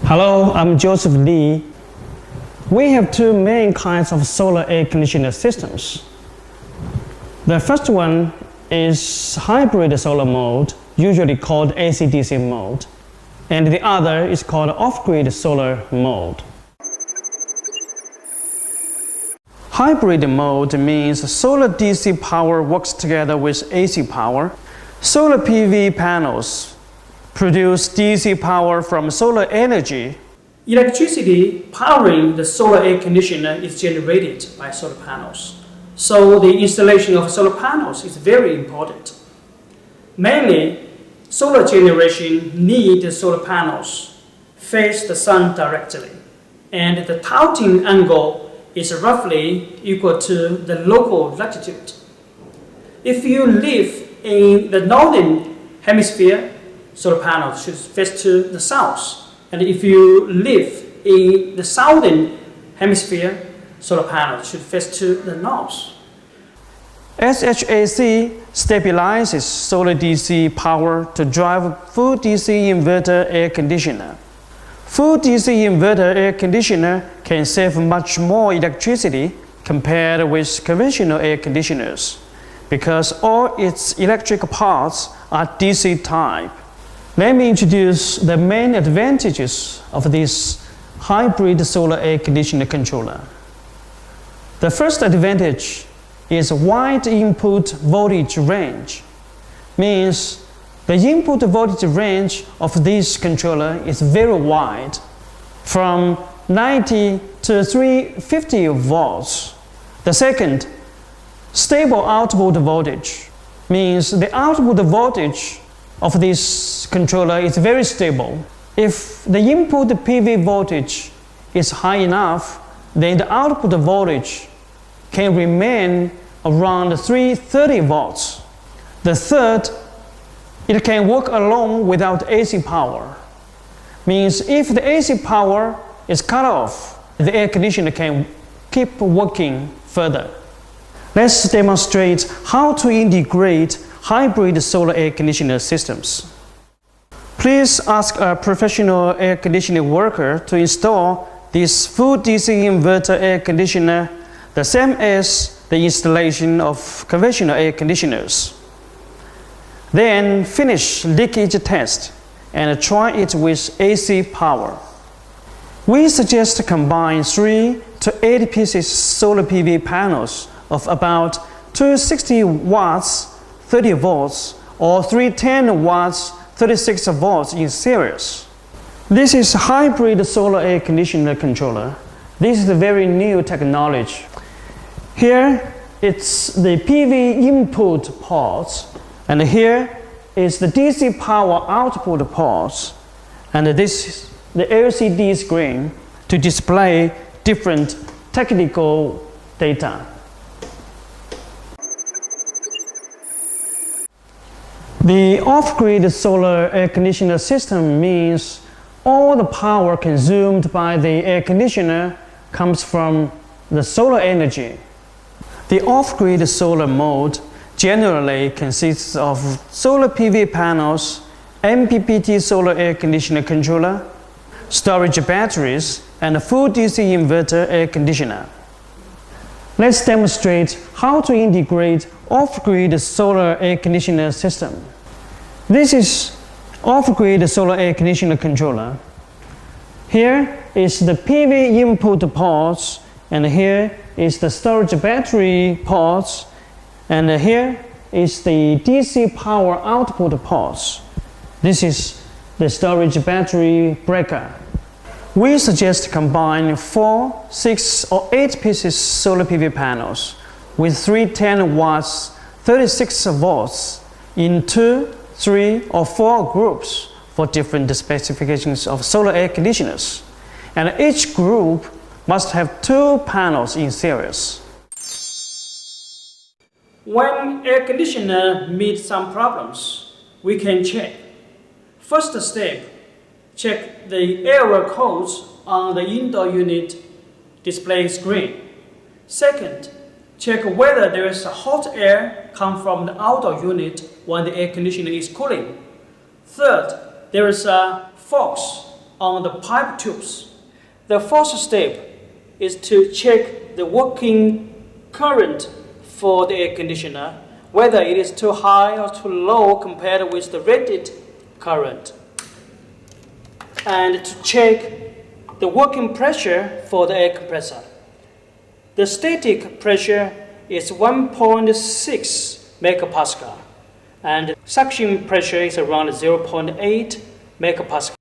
Hello, I'm Joseph Lee. We have two main kinds of solar air conditioner systems. The first one is hybrid solar mode, usually called AC/DC mode, and the other is called off-grid solar mode. Hybrid mode means solar DC power works together with AC power. Solar PV panels produce DC power from solar energy. Electricity powering the solar air conditioner is generated by solar panels. So the installation of solar panels is very important. Mainly, solar generation needs solar panels face the sun directly, and the tilting angle is roughly equal to the local latitude. If you live in the northern hemisphere, solar panels should face to the south. And if you live in the southern hemisphere, solar panels should face to the north. SHAC stabilizes solar DC power to drive full DC inverter air conditioner. Full DC inverter air conditioner can save much more electricity compared with conventional air conditioners because all its electric parts are DC type. Let me introduce the main advantages of this hybrid solar air conditioner controller. The first advantage is wide input voltage range. Means the input voltage range of this controller is very wide, from 90 to 350 volts. The second, stable output voltage, means the output voltage of this controller is very stable. If the input PV voltage is high enough, then the output voltage can remain around 330 volts. The third, it can work alone without AC power. Means if the AC power is cut off, the air conditioner can keep working further. Let's demonstrate how to integrate hybrid solar air conditioner systems. Please ask a professional air conditioning worker to install this full DC inverter air conditioner the same as the installation of conventional air conditioners. Then finish leakage test and try it with AC power. We suggest to combine 3 to 8 pieces solar PV panels of about 260 watts 30 volts or 310 watts 36 volts in series. This is hybrid solar air conditioner controller. This is a very new technology. Here it's the PV input ports, and here is the DC power output ports, and this is the LCD screen to display different technical data. The off-grid solar air conditioner system means all the power consumed by the air conditioner comes from the solar energy. The off-grid solar mode generally consists of solar PV panels, MPPT solar air conditioner controller, storage batteries, and a full DC inverter air conditioner. Let's demonstrate how to integrate off-grid solar air conditioner system. This is off-grid solar air conditioner controller. Here is the PV input ports, and here is the storage battery ports, and here is the DC power output ports. This is the storage battery breaker. We suggest to combine 4, 6, or 8 pieces solar PV panels with 310 watts 36 volts in 2, 3, or 4 groups for different specifications of solar air conditioners. And each group must have 2 panels in series. When air conditioner meets some problems, we can check. First step, check the error codes on the indoor unit display screen. Second, check whether there is a hot air come from the outdoor unit when the air conditioner is cooling. Third, there is a fog on the pipe tubes. The first step is to check the working current for the air conditioner, whether it is too high or too low compared with the rated current, and to check the working pressure for the air compressor. The static pressure is 1.6 megapascal, and suction pressure is around 0.8 megapascal.